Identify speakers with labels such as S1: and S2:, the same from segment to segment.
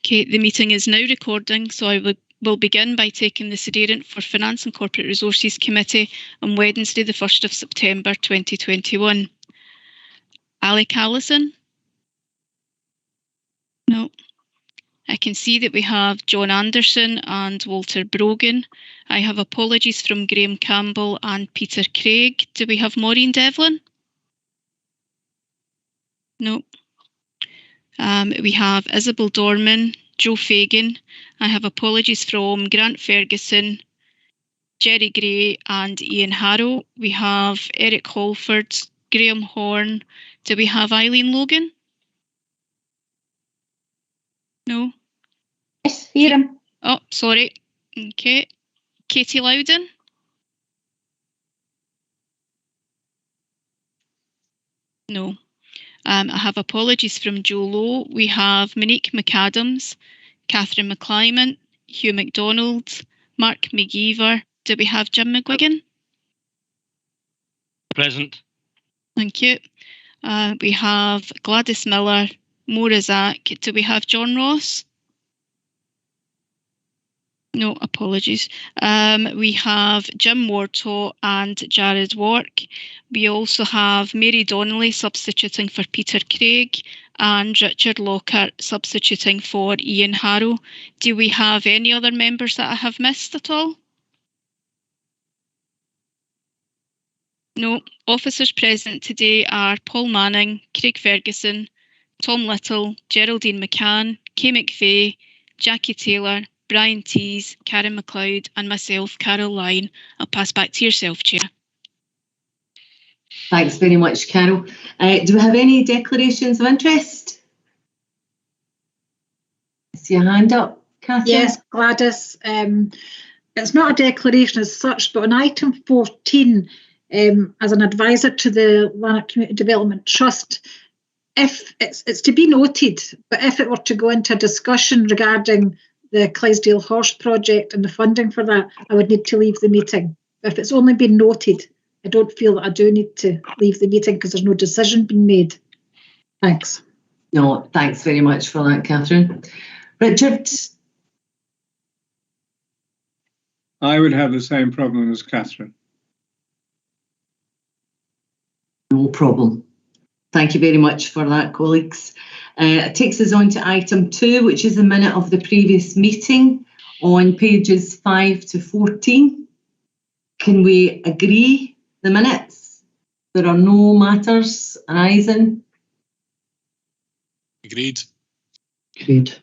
S1: Okay, the meeting is now recording, so I will begin by taking the Sudeiran for Finance and Corporate Resources Committee on Wednesday, the 1st of September 2021. Ali Callison? No. I can see that we have John Anderson and Walter Brogan. I have apologies from Graham Campbell and Peter Craig. Do we have Maureen Devlin? No. We have Isabel Dorman, Joe Fagan. I have apologies from Grant Ferguson, Jerry Gray and Ian Harrow. We have Eric Holford, Graham Horn. Do we have Eileen Logan? No.
S2: Yes, here.
S1: Oh, sorry. Okay. Katie Loudon? No. I have apologies from Joe Lowe. We have Monique McAdams, Catherine McClyman, Hugh MacDonald, Mark McGeever. Do we have Jim McGuigan?
S3: Present.
S1: Thank you. We have Gladys Miller, Maura Zack. Do we have John Ross? No, apologies. We have Jim Wartaw and Jared Wark. We also have Mary Donnelly substituting for Peter Craig and Richard Lockhart substituting for Ian Harrow. Do we have any other members that I have missed at all? No. Officers present today are Paul Manning, Craig Ferguson, Tom Little, Geraldine McCann, Kay McVeigh, Jackie Taylor, Brian Tees, Karen McLeod and myself, Carol Lyon. I'll pass back to yourself, Chair.
S4: Thanks very much, Carol. Do we have any declarations of interest? I see a hand up, Catherine.
S2: Yes, Gladys. It's not a declaration as such, but on item 14, as an advisor to the Lanark Community Development Trust, if it's to be noted, but if it were to go into a discussion regarding the Clydesdale Horse project and the funding for that, I would need to leave the meeting. If it's only been noted, I don't feel that I do need to leave the meeting because there's no decision been made. Thanks.
S4: No, thanks very much for that, Catherine. Richard?
S5: I would have the same problem as Catherine.
S4: No problem. Thank you very much for that, colleagues. It takes us on to item 2, which is the minute of the previous meeting on pages 5 to 14. Can we agree the minutes? There are no matters arising.
S3: Agreed.
S4: Agreed.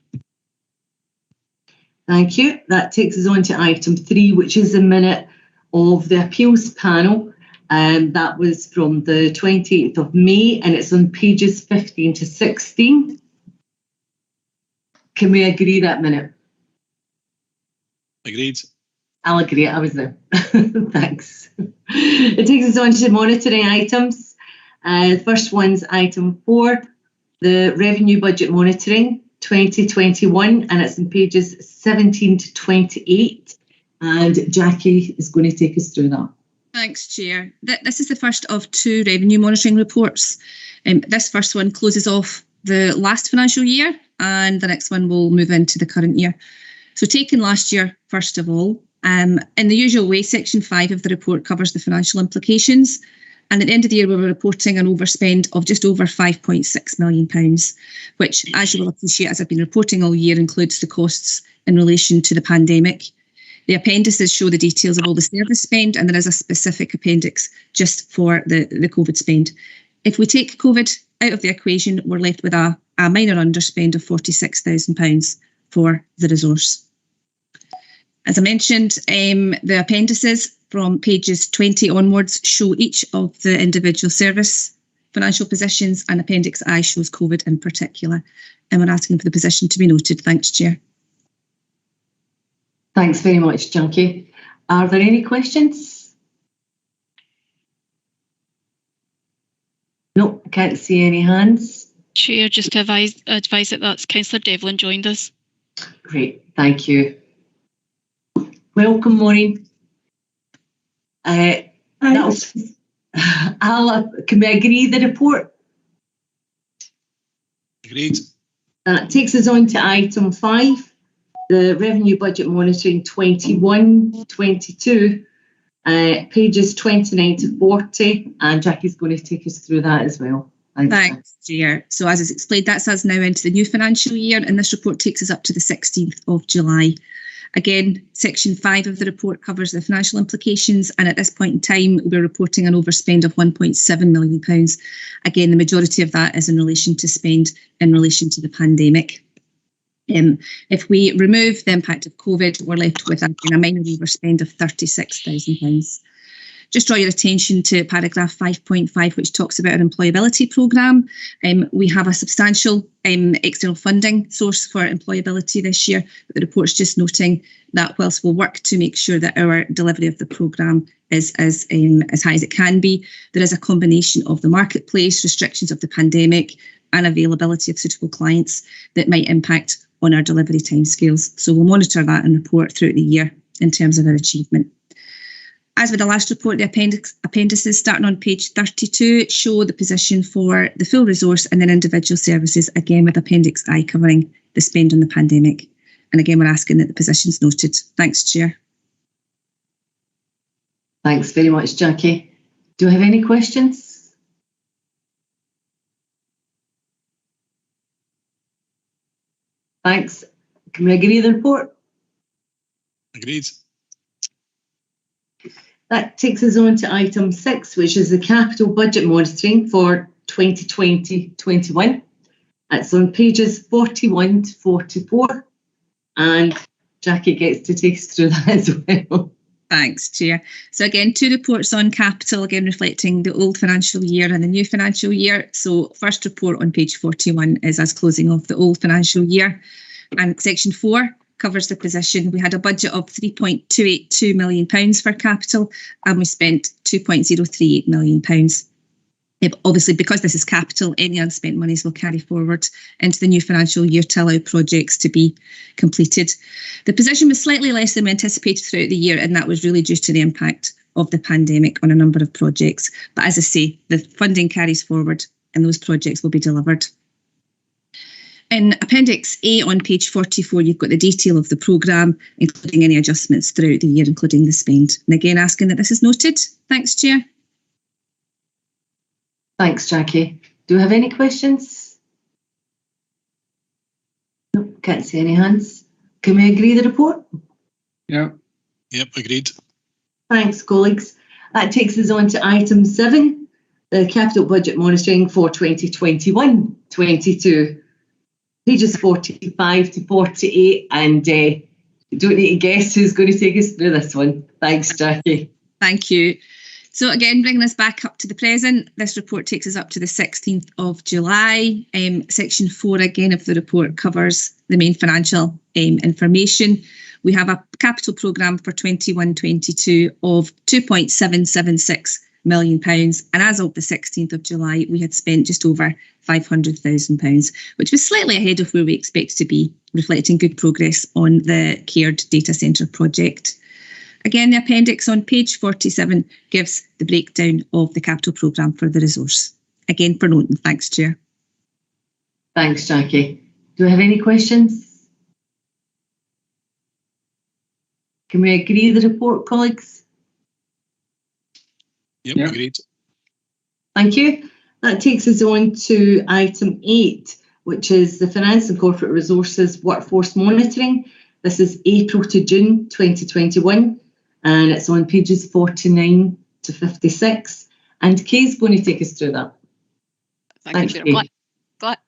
S4: Thank you. That takes us on to item 3, which is the minute of the appeals panel. That was from the 28th of May, and it's on pages 15 to 16. Can we agree that minute?
S3: Agreed.
S4: I'll agree, I was there. Thanks. It takes us on to monitoring items. The first one's item 4, the revenue budget monitoring 2021, and it's on pages 17 to 28. And Jackie is going to take us through that.
S6: Thanks, Chair. This is the first of 2 revenue monitoring reports. This first one closes off the last financial year, and the next one will move into the current year. So taking last year, first of all, in the usual way, section 5 of the report covers the financial implications. And at the end of the year, we were reporting an overspend of just over £5.6 million, which, as you will appreciate, as I've been reporting all year, includes the costs in relation to the pandemic. The appendices show the details of all the service spend, and there is a specific appendix just for the COVID spend. If we take COVID out of the equation, we're left with a minor underspend of £46,000 for the resource. As I mentioned, the appendices from pages 20 onwards show each of the individual service financial positions, and Appendix I shows COVID in particular. And we're asking for the position to be noted. Thanks, Chair.
S4: Thanks very much, Jackie. Are there any questions? No, I can't see any hands.
S1: Chair, just to advise that that's Councillor Devlin joined us.
S4: Great, thank you. Welcome, Maureen. Can we agree the report?
S3: Agreed.
S4: That takes us on to item 5, the Revenue Budget Monitoring 21-22, pages 29 to 40, and Jackie's going to take us through that as well.
S6: Thanks, Chair. So as is explained, that's us now into the new financial year, and this report takes us up to the 16th of July. Again, section 5 of the report covers the financial implications, and at this point in time, we're reporting an overspend of £1.7 million. Again, the majority of that is in relation to spend in relation to the pandemic. If we remove the impact of COVID, we're left with a minor overspend of £36,000. Just draw your attention to paragraph 5.5, which talks about our employability programme. We have a substantial external funding source for employability this year, but the report's just noting that whilst we'll work to make sure that our delivery of the programme is as high as it can be, there is a combination of the marketplace, restrictions of the pandemic, and availability of suitable clients that might impact on our delivery timescales. So we'll monitor that and report throughout the year in terms of our achievement. As with the last report, the appendices starting on page 32 show the position for the full resource and then individual services, again with Appendix I covering the spend on the pandemic. And again, we're asking that the position's noted. Thanks, Chair.
S4: Thanks very much, Jackie. Do we have any questions? Thanks. Can we agree the report?
S3: Agreed.
S4: That takes us on to item 6, which is the capital budget monitoring for 2020-21. It's on pages 41 to 44, and Jackie gets to take us through that as well.
S6: Thanks, Chair. So again, 2 reports on capital, again reflecting the old financial year and the new financial year. So first report on page 41 is us closing off the old financial year, and section 4 covers the position. We had a budget of £3.282 million for capital, and we spent £2.038 million. Obviously, because this is capital, any unspent monies will carry forward into the new financial year to allow projects to be completed. The position was slightly less than we anticipated throughout the year, and that was really due to the impact of the pandemic on a number of projects. But as I say, the funding carries forward and those projects will be delivered. In Appendix A on page 44, you've got the detail of the programme, including any adjustments throughout the year, including the spend. And again, asking that this is noted. Thanks, Chair.
S4: Thanks, Jackie. Do we have any questions? No, can't see any hands. Can we agree the report?
S5: Yeah.
S3: Yep, agreed.
S4: Thanks, colleagues. That takes us on to item 7, the capital budget monitoring for 2021-22. Pages 45 to 48, and you don't need to guess who's going to take us through this one. Thanks, Jackie.
S6: Thank you. So again, bringing us back up to the present, this report takes us up to the 16th of July. Section 4 again of the report covers the main financial information. We have a capital programme for 21-22 of £2.776 million, and as of the 16th of July, we had spent just over £500,000, which was slightly ahead of where we expect to be, reflecting good progress on the Caird data centre project. Again, the appendix on page 47 gives the breakdown of the capital programme for the resource. Again, for noting. Thanks, Chair.
S4: Thanks, Jackie. Do we have any questions? Can we agree the report, colleagues?
S3: Yep, agreed.
S4: Thank you. That takes us on to item 8, which is the Finance and Corporate Resources Workforce Monitoring. This is April to June 2021, and it's on pages 49 to 56. And Kay's going to take us through that.
S7: Thank you, Chair.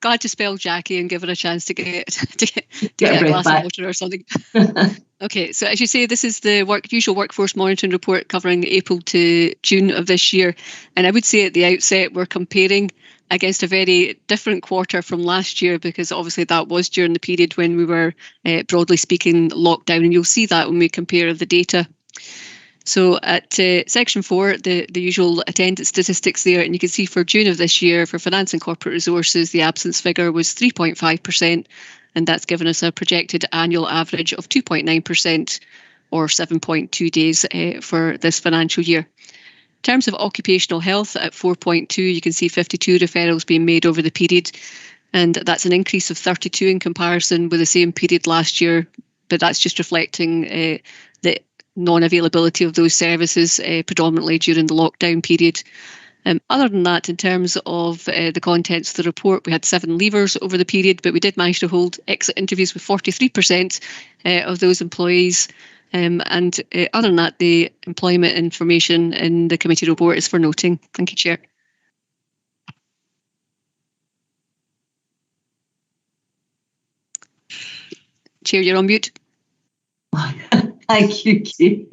S7: Glad to spell Jackie and give her a chance to get a glass of water or something. Okay, so as you say, this is the usual workforce monitoring report covering April to June of this year. And I would say at the outset, we're comparing against a very different quarter from last year, because obviously that was during the period when we were, broadly speaking, locked down. And you'll see that when we compare the data. So at section 4, the usual attendance statistics there, and you can see for June of this year, for Finance and Corporate Resources, the absence figure was 3.5%, and that's given us a projected annual average of 2.9%, or 7.2 days for this financial year. In terms of occupational health, at 4.2, you can see 52 referrals being made over the period. and that's an increase of 32 in comparison with the same period last year, but that's just reflecting the non-availability of those services predominantly during the lockdown period. Other than that, in terms of the contents of the report, we had 7 leavers over the period, but we did manage to hold exit interviews with 43% of those employees. And other than that, the employment information in the committee report is for noting. Thank you, Chair. Chair, you're on mute.
S4: Thank you, Kay.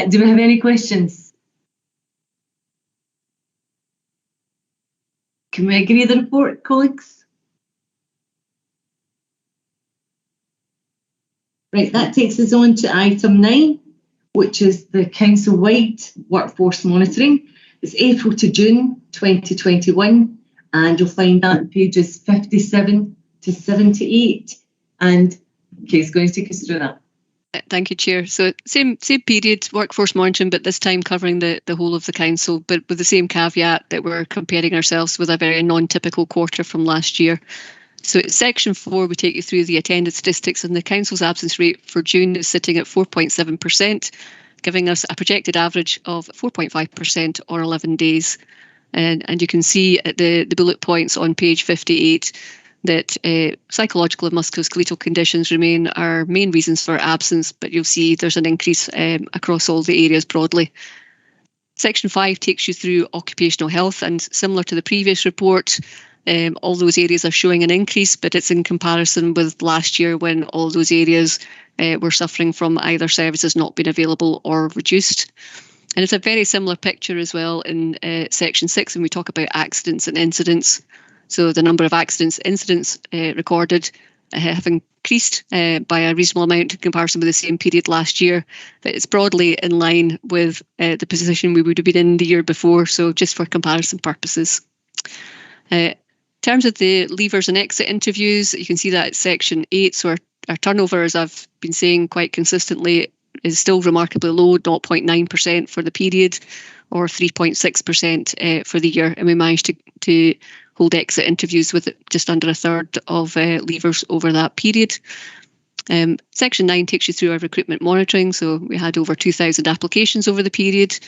S4: Do we have any questions? Can we agree the report, colleagues? Right, that takes us on to item 9, which is the council-wide workforce monitoring. It's April to June 2021, and you'll find that on pages 57 to 78. And Kay's going to take us through that.
S7: Thank you, Chair. So same period, workforce monitoring, but this time covering the whole of the council, but with the same caveat that we're comparing ourselves with a very non-typical quarter from last year. So at section 4, we take you through the attendance statistics, and the council's absence rate for June is sitting at 4.7%, giving us a projected average of 4.5% or 11 days. And you can see at the bullet points on page 58 that psychological and musculoskeletal conditions remain our main reasons for absence, but you'll see there's an increase across all the areas broadly. Section 5 takes you through occupational health, and similar to the previous report, all those areas are showing an increase, but it's in comparison with last year when all those areas were suffering from either services not being available or reduced. And it's a very similar picture as well in section 6 when we talk about accidents and incidents. So the number of incidents recorded have increased by a reasonable amount in comparison with the same period last year. But it's broadly in line with the position we would have been in the year before, so just for comparison purposes. In terms of the leavers and exit interviews, you can see that at section 8. So our turnover, as I've been saying quite consistently, is still remarkably low, 0.9% for the period, or 3.6% for the year. And we managed to hold exit interviews with just under a third of leavers over that period. Section 9 takes you through our recruitment monitoring. So we had over 2,000 applications over the period.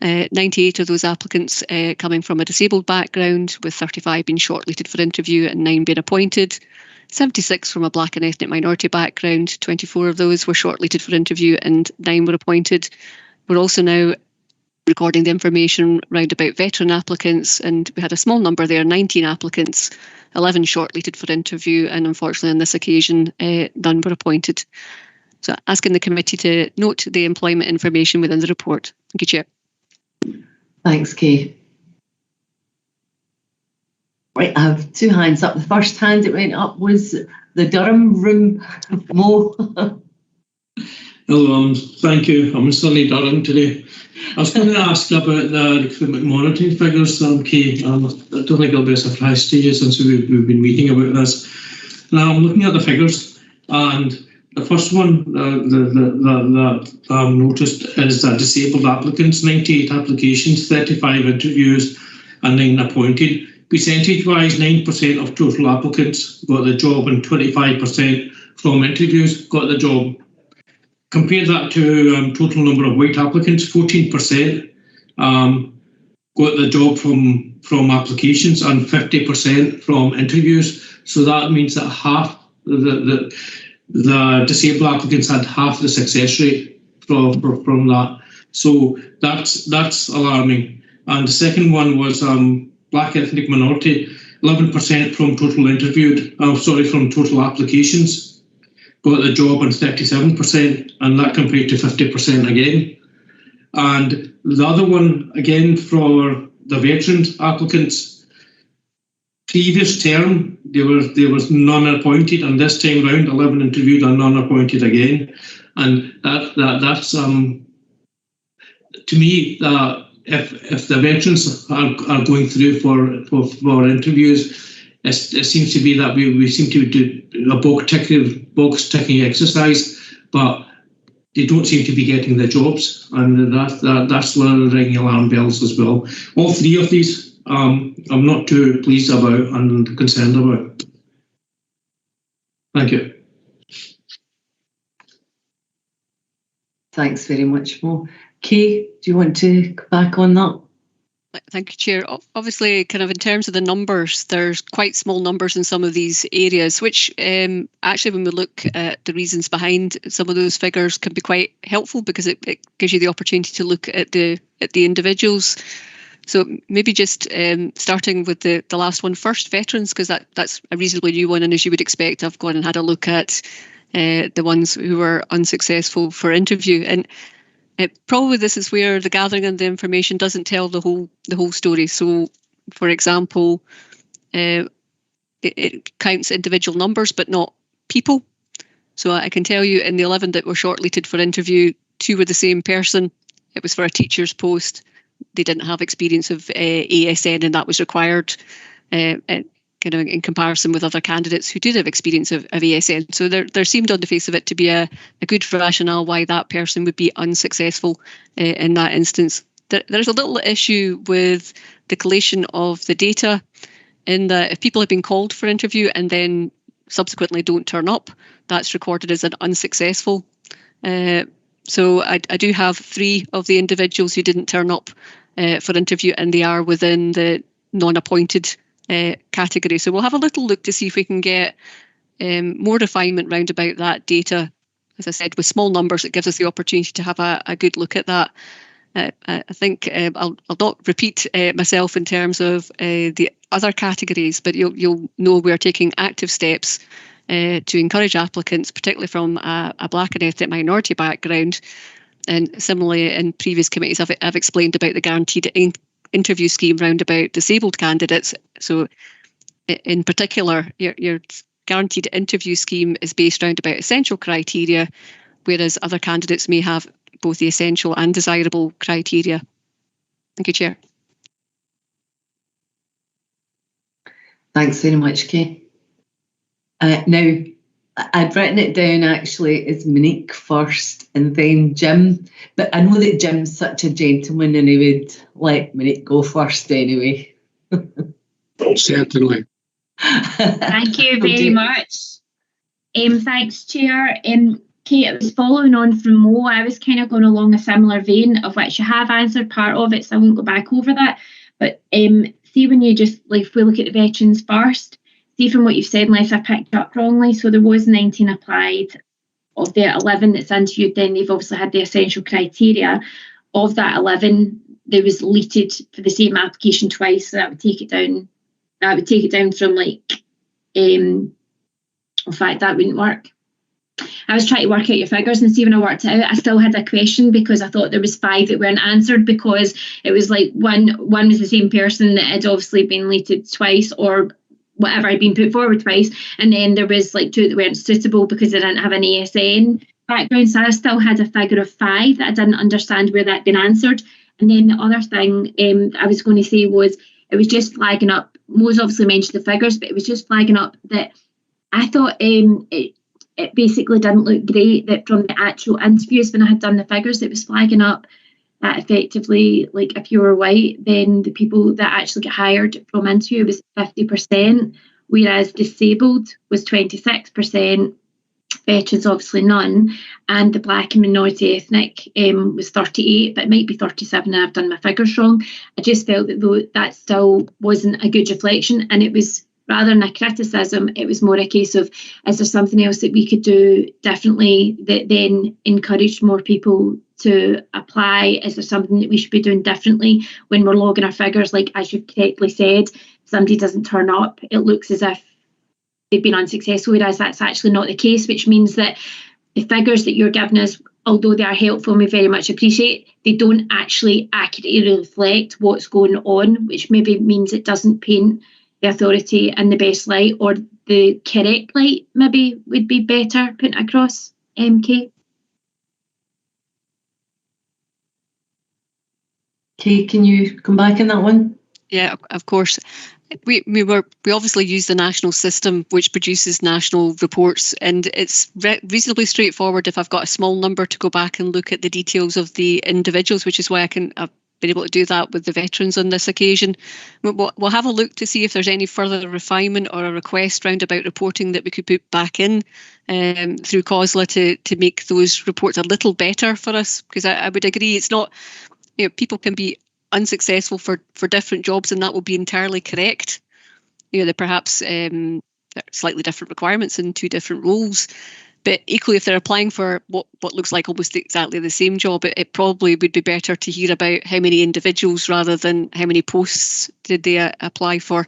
S7: 98 of those applicants coming from a disabled background, with 35 being shortlisted for interview and 9 being appointed. 76 from a Black and ethnic minority background, 24 of those were shortlisted for interview and 9 were appointed. We're also now recording the information round about veteran applicants, and we had a small number there, 19 applicants, 11 shortlisted for interview, and unfortunately on this occasion none were appointed. So asking the committee to note the employment information within the report. Thank you, Chair.
S4: Thanks, Kay. Right, I have 2 hands up. The first hand that went up was the Durham room. Mo.
S8: Hello, thank you. I'm in sunny Durham today. I was going to ask about the recruitment monitoring figures, Kay. I don't think it'll be a surprise to you since we've been meeting about this. Now, I'm looking at the figures, and the first one that I've noticed is that disabled applicants, 98 applications, 35 interviews, and 9 appointed. Percentage-wise, 9% of total applicants got the job and 25% from interviews got the job. Compare that to total number of white applicants, 14% got the job from applications and 50% from interviews. So that means that half the disabled applicants had half the success rate from that. So that's alarming. And the second one was Black ethnic minority, 11% from total from total applications got the job and 37%, and that compared to 50% again. And the other one, again, for the veterans applicants, previous term, there was none appointed, and this time round, 11 interviewed and none appointed again. And that's to me, if the veterans are going through for interviews, it seems to be that we seem to do a box ticking exercise, but they don't seem to be getting the jobs, and that's ringing alarm bells as well. All 3 of these I'm not too pleased about and concerned about. Thank you.
S4: Thanks very much, Mo. Kay, do you want to go back on that?
S7: Thank you, Chair. Obviously, kind of in terms of the numbers, there's quite small numbers in some of these areas, which actually, when we look at the reasons behind some of those figures, can be quite helpful because it gives you the opportunity to look at the individuals. So maybe just starting with the last one first, veterans, because that's a reasonably new one, and as you would expect, I've gone and had a look at the ones who were unsuccessful for interview. And probably this is where the gathering of the information doesn't tell the whole story. So, for example, it counts individual numbers but not people. So I can tell you in the 11 that were shortlisted for interview, 2 were the same person. It was for a teacher's post. They didn't have experience of ASN, and that was required kind of in comparison with other candidates who did have experience of ASN. So there seemed on the face of it to be a good rationale why that person would be unsuccessful in that instance. There's a little issue with the collation of the data in that if people have been called for interview and then subsequently don't turn up, that's recorded as an unsuccessful. So I do have 3 of the individuals who didn't turn up for interview, and they are within the non-appointed category. So we'll have a little look to see if we can get more refinement round about that data. As I said, with small numbers, it gives us the opportunity to have a good look at that. I think I'll not repeat myself in terms of the other categories, but you'll know we're taking active steps to encourage applicants, particularly from a Black and ethnic minority background. And similarly, in previous committees, I've explained about the guaranteed interview scheme round about disabled candidates. So in particular, your guaranteed interview scheme is based around about essential criteria, whereas other candidates may have both the essential and desirable criteria. Thank you, Chair.
S4: Thanks very much, Kay. Now, I'd written it down actually as Monique first and then Jim, but I know that Jim's such a gentleman and he would let Monique go first anyway.
S8: Certainly.
S9: Thank you very much. Thanks, Chair. Kate, it was following on from Mo. I was kind of going along a similar vein, of which you have answered part of it, so I won't go back over that. But see, when you just, like, if we look at the veterans first, see from what you've said, unless I picked up wrongly, so there was 19 applied. Of the 11 that's interviewed, then they've obviously had the essential criteria. Of that 11, there was deleted for the same application twice, so that would take it down. That would take it down from like, in fact, that wouldn't work. I was trying to work out your figures, and see when I worked it out, I still had a question because I thought there was 5 that weren't answered, because it was like one was the same person that had obviously been deleted twice, or whatever had been put forward twice, and then there was like 2 that weren't suitable because they didn't have an ASN background. So I still had a figure of 5 that I didn't understand where that'd been answered. And then the other thing I was going to say was, it was just flagging up. Mo's obviously mentioned the figures, but it was just flagging up that I thought it basically didn't look great that from the actual interviews, when I had done the figures, it was flagging up that effectively, like, if you were white, then the people that actually get hired from interview was 50%, whereas disabled was 26%, veterans obviously none, and the Black and minority ethnic was 38%, but it might be 37%, and I've done my figures wrong. I just felt that though that still wasn't a good reflection, and it was, rather than a criticism, it was more a case of, is there something else that we could do differently that then encouraged more people to apply? Is there something that we should be doing differently when we're logging our figures? Like, as you've correctly said, somebody doesn't turn up, it looks as if they've been unsuccessful, whereas that's actually not the case, which means that the figures that you're giving us, although they are helpful and we very much appreciate, they don't actually accurately reflect what's going on, which maybe means it doesn't paint the authority in the best light, or the correct light maybe would be better put across. MK.
S4: Kay, can you come back on that one?
S7: Yeah, of course. We obviously use the national system, which produces national reports, and it's reasonably straightforward if I've got a small number to go back and look at the details of the individuals, which is why been able to do that with the veterans on this occasion. We'll have a look to see if there's any further refinement or a request round about reporting that we could put back in through COSLA to make those reports a little better for us, because I would agree it's not, people can be unsuccessful for different jobs, and that will be entirely correct. They're perhaps slightly different requirements in two different roles. But equally, if they're applying for what looks like almost exactly the same job, it probably would be better to hear about how many individuals rather than how many posts did they apply for.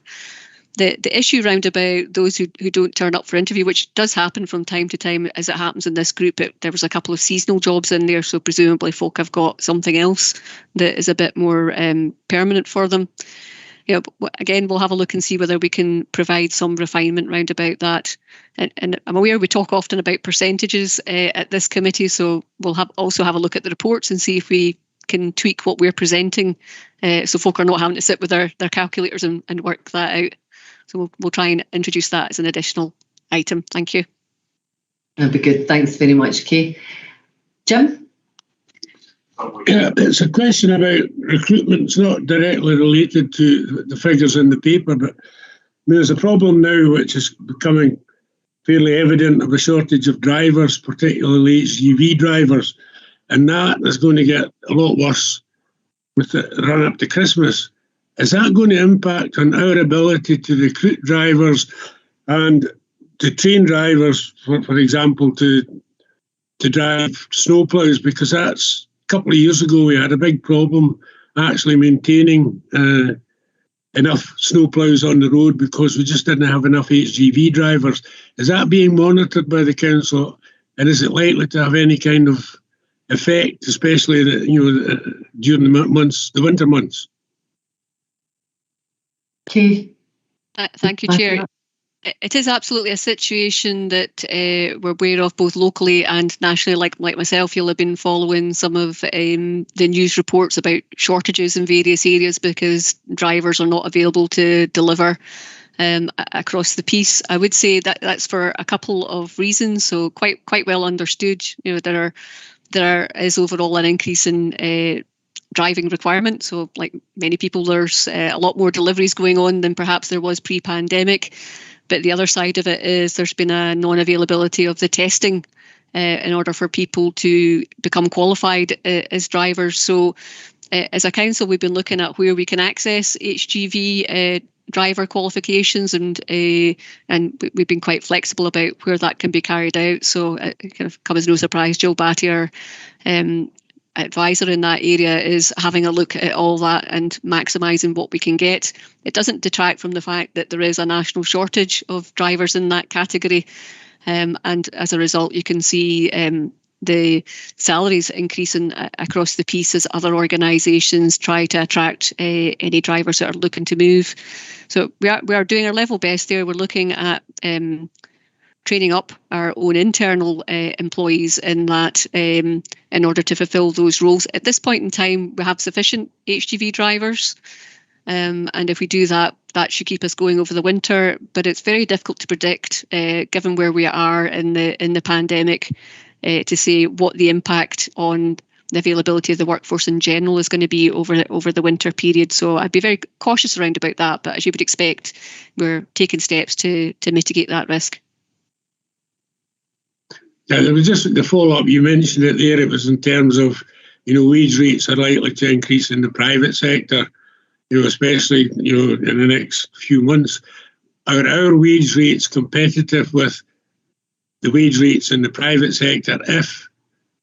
S7: The issue round about those who don't turn up for interview, which does happen from time to time, as it happens in this group, there was a couple of seasonal jobs in there, so presumably folk have got something else that is a bit more permanent for them. Again, we'll have a look and see whether we can provide some refinement round about that. And I'm aware we talk often about percentages at this committee, so we'll also have a look at the reports and see if we can tweak what we're presenting, so folk are not having to sit with their calculators and work that out. So we'll try and introduce that as an additional item. Thank you.
S4: That'd be good. Thanks very much, Kay. Jim?
S10: It's a question about recruitment. It's not directly related to the figures in the paper, but there's a problem now which is becoming fairly evident of a shortage of drivers, particularly HGV drivers, and that is going to get a lot worse with the run up to Christmas. Is that going to impact on our ability to recruit drivers and to train drivers, for example, to drive snowplows? Because that's a couple of years ago we had a big problem actually maintaining enough snowplows on the road because we just didn't have enough HGV drivers. Is that being monitored by the council, and is it likely to have any kind of effect, especially during the winter months?
S4: Okay.
S7: Thank you, Chair. It is absolutely a situation that we're aware of both locally and nationally. Like myself, you'll have been following some of the news reports about shortages in various areas because drivers are not available to deliver across the piece. I would say that that's for a couple of reasons. So quite well understood. There is overall an increase in driving requirement. So like many people, there's a lot more deliveries going on than perhaps there was pre-pandemic. But the other side of it is there's been a non-availability of the testing in order for people to become qualified as drivers. So as a council, we've been looking at where we can access HGV driver qualifications, and we've been quite flexible about where that can be carried out. So it kind of comes as no surprise, Jill Batty, our advisor in that area, is having a look at all that and maximising what we can get. It doesn't detract from the fact that there is a national shortage of drivers in that category, and as a result you can see the salaries increasing across the piece as other organisations try to attract any drivers that are looking to move. So we are doing our level best there. We're looking at training up our own internal employees in that in order to fulfil those roles. At this point in time, we have sufficient HGV drivers, and if we do that, that should keep us going over the winter. But it's very difficult to predict, given where we are in the pandemic, to say what the impact on the availability of the workforce in general is going to be over the winter period. So I'd be very cautious around about that. But as you would expect, we're taking steps to mitigate that risk.
S10: Yeah, there was just the follow-up, you mentioned it there, it was in terms of, wage rates are likely to increase in the private sector, especially, in the next few months. Are our wage rates competitive with the wage rates in the private sector if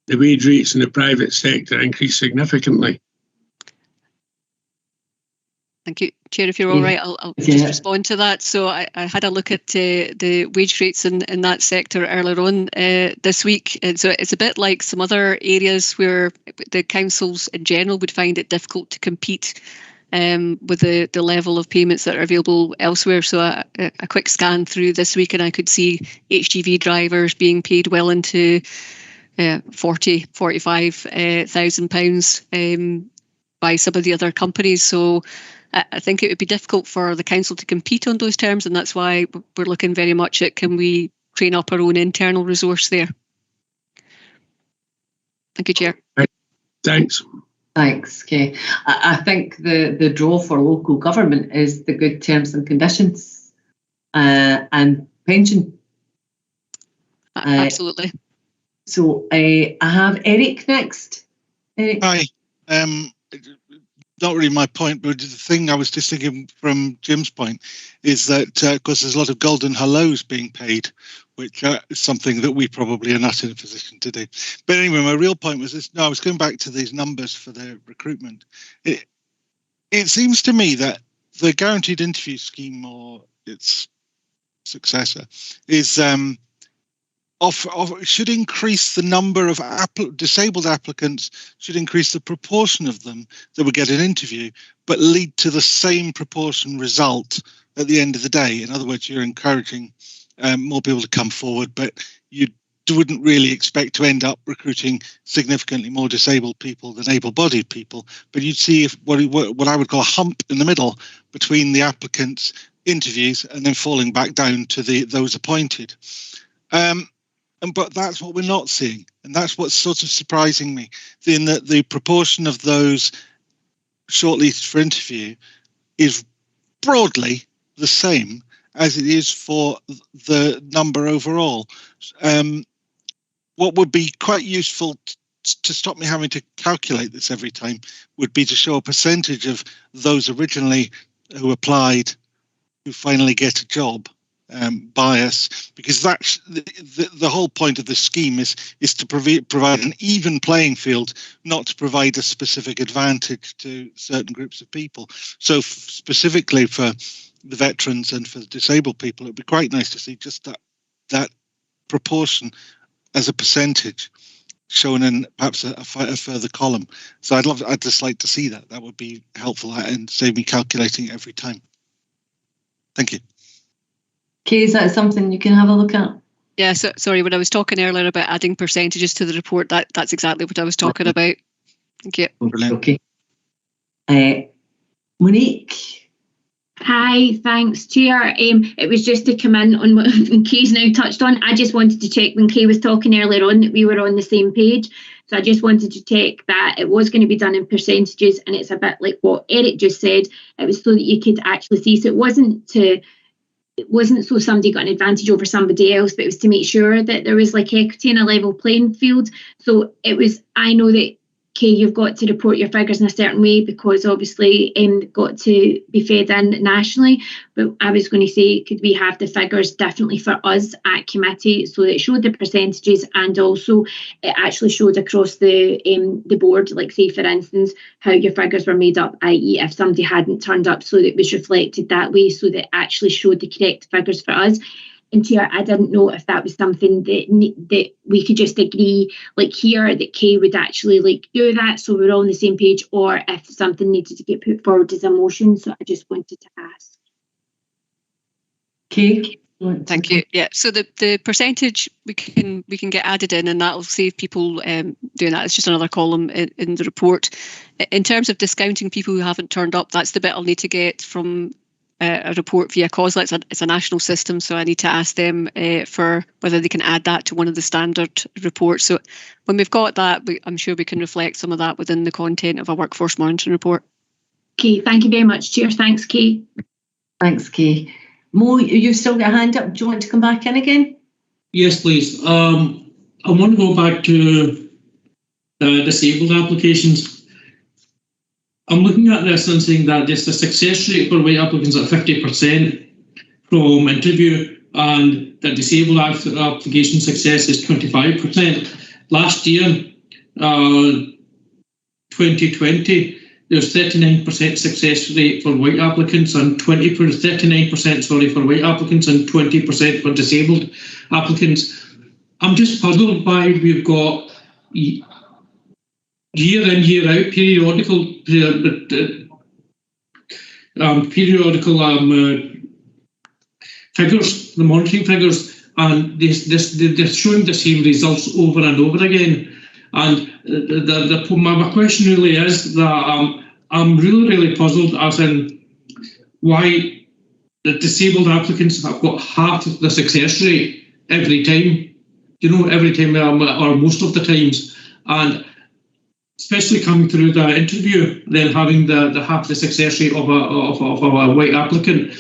S10: the wage rates in the private sector increase significantly?
S7: Thank you, Chair. If you're all right, I'll just respond to that. So I had a look at the wage rates in that sector earlier on this week. And so it's a bit like some other areas where the councils in general would find it difficult to compete with the level of payments that are available elsewhere. So a quick scan through this week and I could see HGV drivers being paid well into £45,000 by some of the other companies. So I think it would be difficult for the council to compete on those terms, and that's why we're looking very much at can we train up our own internal resource there. Thank you, Chair.
S10: Thanks.
S4: Thanks, Kay. I think the draw for local government is the good terms and conditions and pension.
S7: Absolutely.
S4: So I have Eric next. Eric.
S3: Hi. Not really my point, but the thing I was just thinking from Jim's point is that, of course, there's a lot of golden hellos being paid, which is something that we probably are not in a position to do. But anyway, my real point was this. No, I was going back to these numbers for the recruitment. It seems to me that the guaranteed interview scheme or its successor is should increase the number of disabled applicants, should increase the proportion of them that would get an interview, but lead to the same proportion result at the end of the day. In other words, you're encouraging more people to come forward, but you wouldn't really expect to end up recruiting significantly more disabled people than able-bodied people. But you'd see what I would call a hump in the middle between the applicants' interviews and then falling back down to those appointed. But that's what we're not seeing. And that's what's sort of surprising me, in that the proportion of those shortlisted for interview is broadly the same as it is for the number overall. What would be quite useful to stop me having to calculate this every time would be to show a percentage of those originally who applied who finally get a job. Bias, because that's the whole point of the scheme is to provide an even playing field, not to provide a specific advantage to certain groups of people. So specifically for the veterans and for the disabled people, it'd be quite nice to see just that proportion as a percentage shown in perhaps a further column. So I'd just like to see that. That would be helpful and save me calculating it every time. Thank you.
S4: Kay, is that something you can have a look at?
S7: Yeah, so, sorry, when I was talking earlier about adding percentages to the report, that's exactly what I was talking about. Thank you.
S4: Okay. Monique.
S9: Hi, thanks, Chair. It was just to come in on what Kay's now touched on. I just wanted to check when Kay was talking earlier on that we were on the same page. So I just wanted to check that it was going to be done in percentages, and it's a bit like what Eric just said. It was so that you could actually see. So it wasn't so somebody got an advantage over somebody else, but it was to make sure that there was like equity in a level playing field. So it was, I know that, Kay, you've got to report your figures in a certain way because obviously got to be fed in nationally. But I was going to say, could we have the figures differently for us at committee so that it showed the percentages and also it actually showed across the board, like say for instance, how your figures were made up, i.e. if somebody hadn't turned up, so that it was reflected that way, so that it actually showed the correct figures for us. And Chair, I didn't know if that was something that we could just agree, like here, that Kay would actually like do that, so we're all on the same page, or if something needed to get put forward as a motion. So I just wanted to ask.
S4: Kay.
S7: Thank you. Yeah. So the percentage we can get added in, and that'll save people doing that. It's just another column in the report. In terms of discounting people who haven't turned up, that's the bit I'll need to get from a report via COSLA. It's a national system, so I need to ask them for whether they can add that to one of the standard reports. So when we've got that, I'm sure we can reflect some of that within the content of a workforce monitoring report.
S9: Okay, thank you very much, Chair. Thanks, Kay.
S4: Thanks, Kay. Mo, you've still got a hand up. Do you want to come back in again?
S8: Yes, please. I want to go back to disabled applications. I'm looking at this and saying that just the success rate for white applicants at 50% from interview, and the disabled application success is 25%. Last year, 2020, there's 39% success rate for white applicants and 39% for white applicants and 20% for disabled applicants. I'm just puzzled why we've got year in, year out periodical figures, the monitoring figures, and they're showing the same results over and over again. And my question really is that I'm really puzzled as in why the disabled applicants have got half of the success rate every time, every time or most of the times. And especially coming through the interview, then having the half the success rate of a white applicant.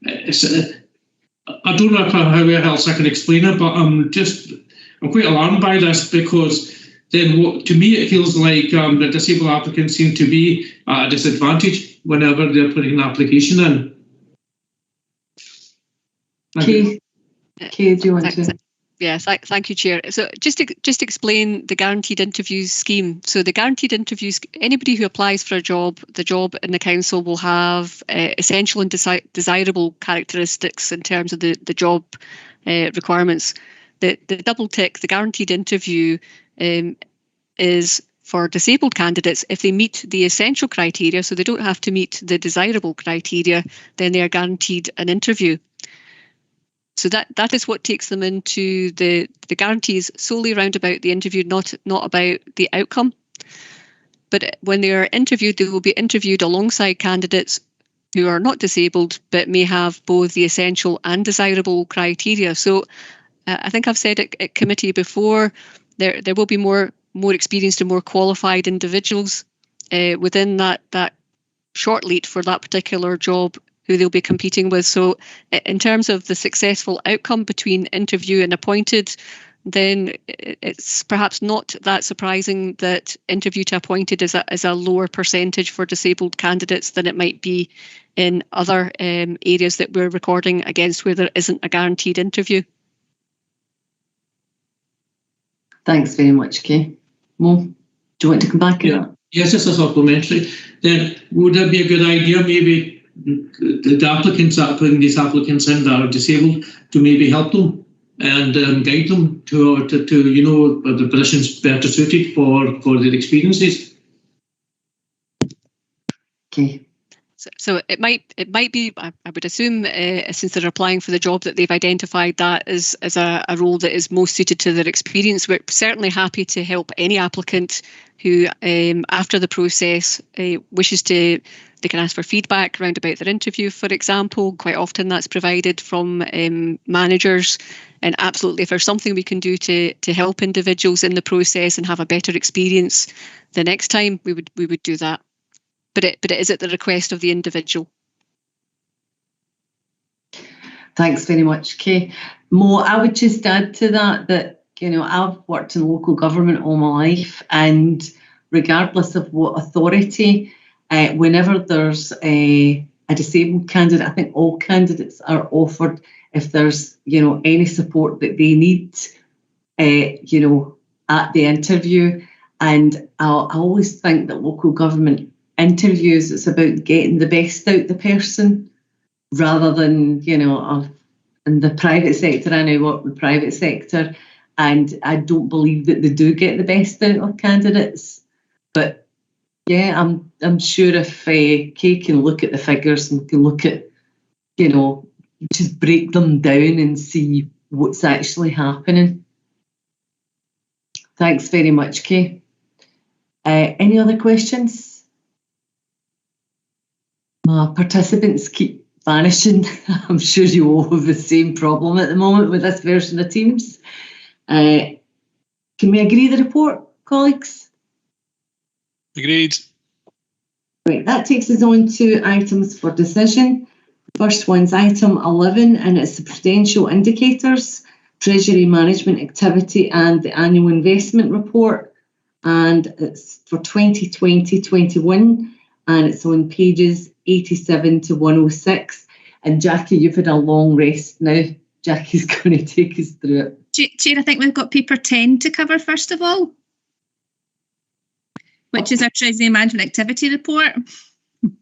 S8: I don't know how else I can explain it, but I'm quite alarmed by this, because then to me it feels like the disabled applicants seem to be at a disadvantage whenever they're putting an application in.
S4: Kay, do you want to?
S7: Yes, thank you, Chair. So just to explain the guaranteed interviews scheme. So the guaranteed interviews, anybody who applies for a job, the job in the council will have essential and desirable characteristics in terms of the job requirements. The double tick, the guaranteed interview is for disabled candidates. If they meet the essential criteria, so they don't have to meet the desirable criteria, then they are guaranteed an interview. So that is what takes them into the guarantees solely around about the interview, not about the outcome. But when they are interviewed, they will be interviewed alongside candidates who are not disabled but may have both the essential and desirable criteria. So I think I've said at committee before, there will be more experienced and more qualified individuals within that short lead for that particular job who they'll be competing with. So in terms of the successful outcome between interview and appointed, then it's perhaps not that surprising that interview to appointed is a lower percentage for disabled candidates than it might be in other areas that we're recording against where there isn't a guaranteed interview.
S4: Thanks very much, Kay. Mo, do you want to come back?
S8: Yeah. Yes, just a supplementary. Then would that be a good idea, maybe the applicants that are putting these applicants in that are disabled, to maybe help them and guide them to the positions better suited for their experiences?
S4: Okay.
S7: So it might be, I would assume, since they're applying for the job, that they've identified that as a role that is most suited to their experience. We're certainly happy to help any applicant who, after the process, wishes to. They can ask for feedback around about their interview, for example. Quite often that's provided from managers. And absolutely, if there's something we can do to help individuals in the process and have a better experience the next time, we would do that. But it is at the request of the individual.
S4: Thanks very much, Kay. Mo, I would just add to that I've worked in local government all my life, and regardless of what authority, whenever there's a disabled candidate, I think all candidates are offered, if there's any support that they need, at the interview. And I always think that local government interviews, it's about getting the best out the person, rather than in the private sector. I now work in the private sector, and I don't believe that they do get the best out of candidates. But yeah, I'm sure if Kay can look at the figures and can look at, just break them down and see what's actually happening. Thanks very much, Kay. Any other questions? My participants keep vanishing. I'm sure you all have the same problem at the moment with this version of Teams. Can we agree the report, colleagues?
S11: Agreed.
S4: Right, that takes us on to items for decision. The first one's item 11, and it's the prudential indicators, treasury management activity and the annual investment report. And it's for 2020-21, and it's on pages 87 to 106. And Jackie, you've had a long rest now. Jackie's going to take us through it.
S6: Chair, I think we've got paper 10 to cover first of all, which is our Treasury Management Activity Report.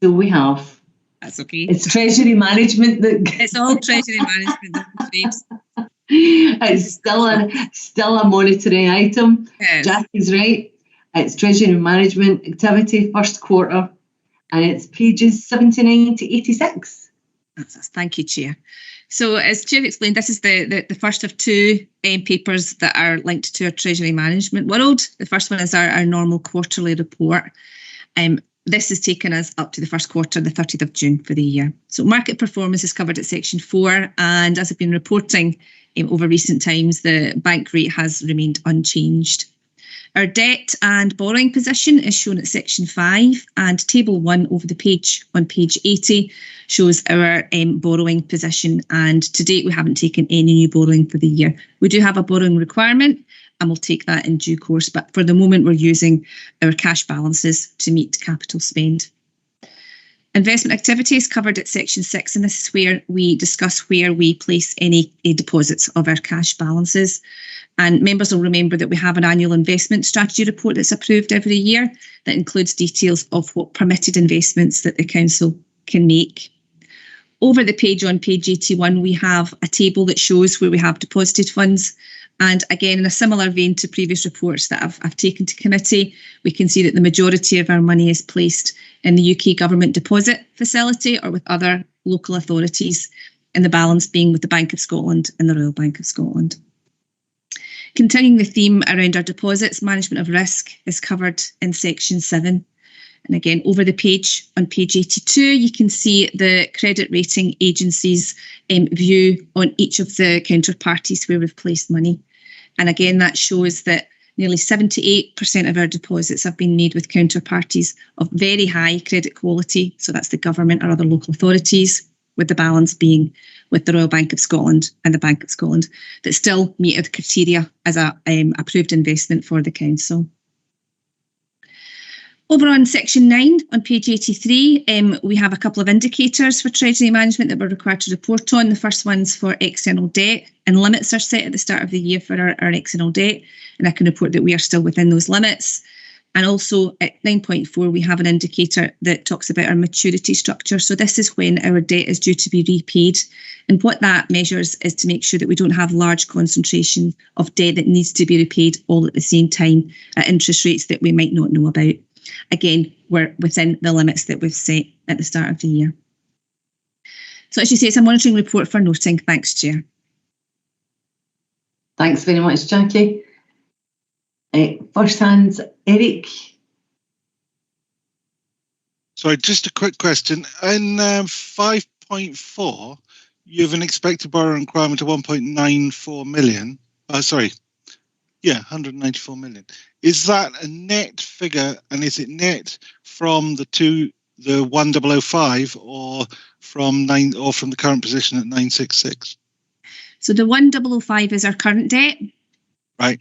S4: So we have.
S6: That's okay.
S4: It's Treasury Management that.
S6: It's all Treasury Management.
S4: It's still a monitoring item. Yes. Jackie's right. It's Treasury Management Activity, first quarter, and it's pages 79 to 86.
S6: Thank you, Chair. So as Chair explained, this is the first of two papers that are linked to our Treasury Management world. The first one is our normal quarterly report. This has taken us up to the first quarter, the 30th of June for the year. So market performance is covered at section 4, and as I've been reporting over recent times, the bank rate has remained unchanged. Our debt and borrowing position is shown at section 5, and table 1 over the page on page 80 shows our borrowing position, and to date we haven't taken any new borrowing for the year. We do have a borrowing requirement and we'll take that in due course, but for the moment we're using our cash balances to meet capital spend. Investment activity is covered at section 6, and this is where we discuss where we place any deposits of our cash balances. And members will remember that we have an annual investment strategy report that's approved every year that includes details of what permitted investments that the council can make. Over the page on page 81, we have a table that shows where we have deposited funds. And again, in a similar vein to previous reports that I've taken to committee, we can see that the majority of our money is placed in the UK Government Deposit Facility or with other local authorities, and the balance being with the Bank of Scotland and the Royal Bank of Scotland. Continuing the theme around our deposits, management of risk is covered in section 7. And again, over the page on page 82, you can see the credit rating agencies' view on each of the counterparties where we've placed money. And again, that shows that nearly 78% of our deposits have been made with counterparties of very high credit quality. So that's the government or other local authorities, with the balance being with the Royal Bank of Scotland and the Bank of Scotland that still meet the criteria as a approved investment for the council. Over on section 9 on page 83, we have a couple of indicators for Treasury management that we're required to report on. The first one's for external debt, and limits are set at the start of the year for our external debt, and I can report that we are still within those limits. And also at 9.4, we have an indicator that talks about our maturity structure. So this is when our debt is due to be repaid. And what that measures is to make sure that we don't have large concentration of debt that needs to be repaid all at the same time at interest rates that we might not know about. Again, we're within the limits that we've set at the start of the year. So as you say, it's a monitoring report for noting. Thanks, Chair.
S4: Thanks very much, Jackie. First hands, Eric.
S3: Sorry, just a quick question. In 5.4, you have an expected borrowing requirement of 1.94 million. 194 million. Is that a net figure, and is it net from the 1005 or from the current position at 966?
S6: So the 1005 is our current debt.
S3: Right.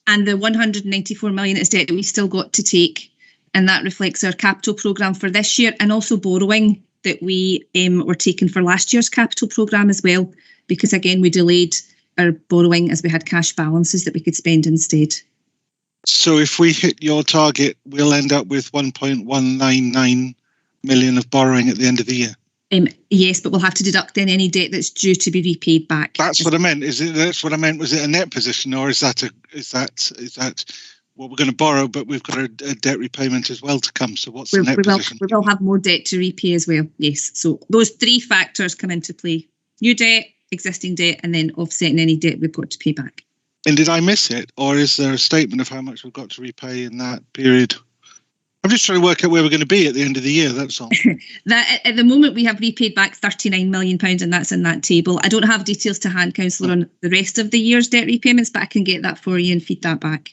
S6: And the 194 million is debt that we still got to take, and that reflects our capital programme for this year and also borrowing that we were taking for last year's capital programme as well, because again we delayed our borrowing as we had cash balances that we could spend instead.
S3: So if we hit your target, we'll end up with 1.199 million of borrowing at the end of the year.
S6: Yes, but we'll have to deduct then any debt that's due to be repaid back.
S3: That's what I meant. That's what I meant. Was it a net position, or is that what we're going to borrow, but we've got a debt repayment as well to come? So what's the net position? We
S6: will have more debt to repay as well. Yes. So those three factors come into play: new debt, existing debt, and then offsetting any debt we've got to pay back.
S3: And did I miss it, or is there a statement of how much we've got to repay in that period? I'm just trying to work out where we're going to be at the end of the year, that's all.
S6: That at the moment we have repaid back £39 million, and that's in that table. I don't have details to hand, Councillor, on the rest of the year's debt repayments, but I can get that for you and feed that back.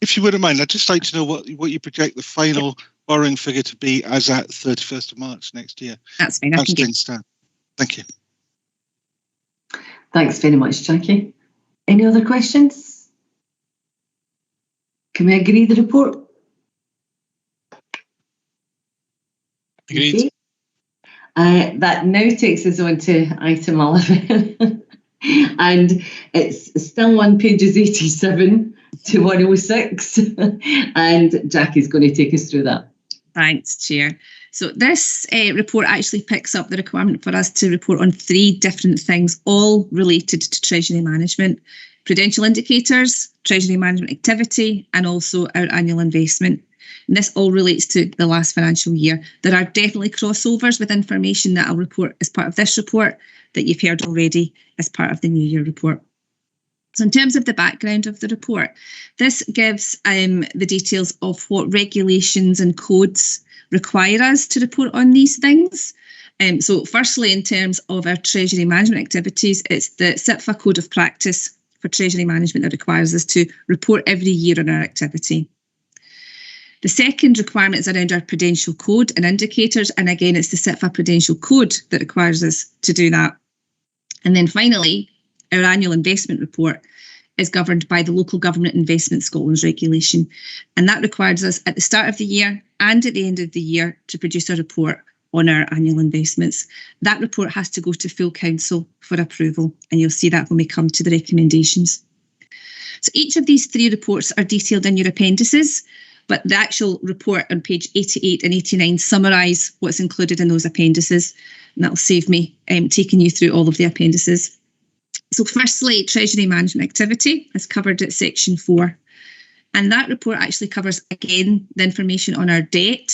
S3: If you wouldn't mind, I'd just like to know what you project the final borrowing figure to be as at 31st of March next year.
S6: That's fine.
S3: I can get that. Thank you.
S4: Thanks very much, Jackie. Any other questions? Can we agree the report?
S11: Agreed.
S4: Okay. That now takes us on to item 11. And it's still on pages 87 to 106. And Jackie's going to take us through that.
S6: Thanks, Chair. So this report actually picks up the requirement for us to report on 3 different things, all related to Treasury management: prudential indicators, Treasury management activity, and also our annual investment. And this all relates to the last financial year. There are definitely crossovers with information that I'll report as part of this report that you've heard already as part of the New Year report. So in terms of the background of the report, this gives the details of what regulations and codes require us to report on these things. So firstly, in terms of our Treasury management activities, it's the SIPFA Code of Practice for Treasury Management that requires us to report every year on our activity. The second requirement is around our prudential code and indicators, and again, it's the CITFA prudential code that requires us to do that. And then finally, our annual investment report is governed by the Local Government Investment Scotland's regulation, and that requires us at the start of the year and at the end of the year to produce a report on our annual investments. That report has to go to full council for approval, and you'll see that when we come to the recommendations. So each of these 3 reports are detailed in your appendices, but the actual report on page 88 and 89 summarise what's included in those appendices, and that'll save me taking you through all of the appendices. So firstly, Treasury Management Activity is covered at section 4, and that report actually covers, again, the information on our debt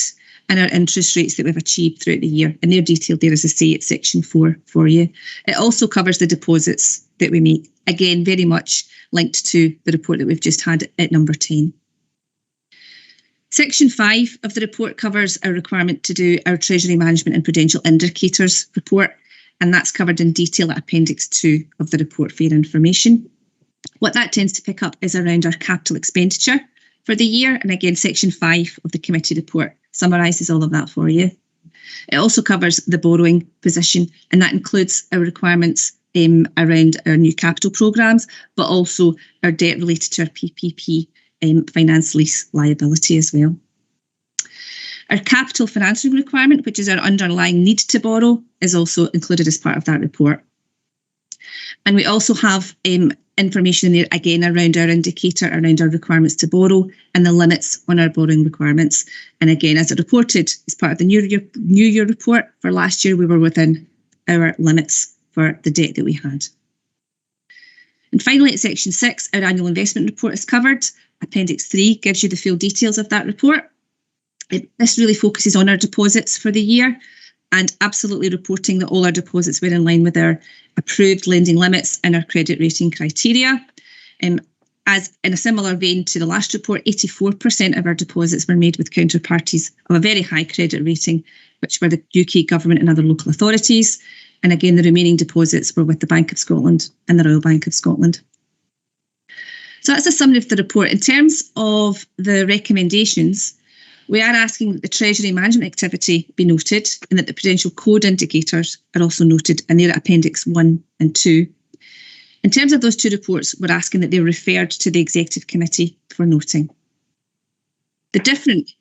S6: and our interest rates that we've achieved throughout the year, and they're detailed there, as I say, at section 4 for you. It also covers the deposits that we make, again, very much linked to the report that we've just had at number 10. Section 5 of the report covers our requirement to do our Treasury Management and Prudential Indicators report, and that's covered in detail at Appendix 2 of the report for your information. What that tends to pick up is around our capital expenditure for the year, and again, Section 5 of the committee report summarises all of that for you. It also covers the borrowing position, and that includes our requirements around our new capital programmes, but also our debt related to our PPP finance lease liability as well. Our capital financing requirement, which is our underlying need to borrow, is also included as part of that report. And we also have information in there, again, around our indicator, around our requirements to borrow and the limits on our borrowing requirements. And again, as it reported as part of the New Year report for last year, we were within our limits for the debt that we had. And finally, at section 6, our annual investment report is covered. Appendix 3 gives you the full details of that report. This really focuses on our deposits for the year and absolutely reporting that all our deposits were in line with our approved lending limits and our credit rating criteria. As in a similar vein to the last report, 84% of our deposits were made with counterparties of a very high credit rating, which were the UK government and other local authorities. And again, the remaining deposits were with the Bank of Scotland and the Royal Bank of Scotland. So that's a summary of the report. In terms of the recommendations, we are asking that the Treasury Management Activity be noted and that the Prudential Code indicators are also noted, and they're at Appendix 1 and 2. In terms of those 2 reports, we're asking that they're referred to the Executive Committee for noting. The different